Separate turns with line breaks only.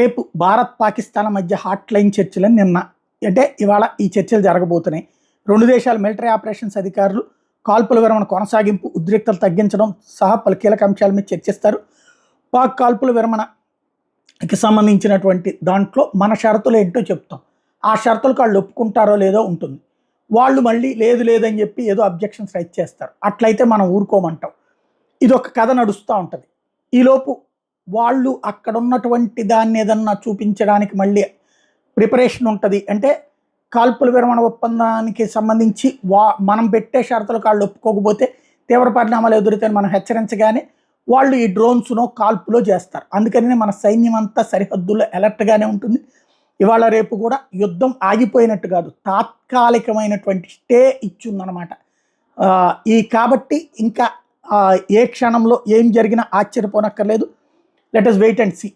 రేపు భారత్ పాకిస్తాన్ మధ్య hot line చర్చలని అంటే ఇవాళ ఈ చర్చలు జరగబోతున్నాయి. రెండు దేశాల మిలిటరీ ఆపరేషన్స్ అధికారులు కాల్పుల విరమణ కొనసాగింపు, ఉద్రిక్తలు తగ్గించడం సహా పలు కీలక అంశాల మీద చర్చిస్తారు. పాక్ కాల్పుల విరమణకి సంబంధించినటువంటి దాంట్లో మన షరతులు ఏంటో చెప్తాం. ఆ షరతులకు వాళ్ళు ఒప్పుకుంటారో లేదో ఉంటుంది. వాళ్ళు మళ్ళీ లేదు లేదని చెప్పి ఏదో అబ్జెక్షన్స్ రైట్ చేస్తారు. అట్లయితే మనం ఊరుకోమంటాం. ఇది ఒక కథ నడుస్తూ ఉంటుంది. ఈలోపు వాళ్ళు అక్కడ ఉన్నటువంటి దాన్ని ఏదన్నా చూపించడానికి మళ్ళీ ప్రిపరేషన్ ఉంటుంది. అంటే కాల్పుల విరమణ ఒప్పందానికి సంబంధించి మనం పెట్టే షరతులు వాళ్ళు ఒప్పుకోకపోతే తీవ్ర పరిణామాలు ఎదురుతాయని మనం హెచ్చరించగానే వాళ్ళు ఈ డ్రోన్స్నో కాల్పులో చేస్తారు. అందుకని మన సైన్యం అంతా సరిహద్దుల్లో అలర్ట్గానే ఉంటుంది. ఇవాళ రేపు కూడా యుద్ధం ఆగిపోయినట్టు కాదు, తాత్కాలికమైనటువంటి స్టే ఇచ్చిందనమాట. కాబట్టి ఇంకా ఏ క్షణంలో ఏం జరిగినా ఆశ్చర్యపోనక్కర్లేదు. Let us wait and see.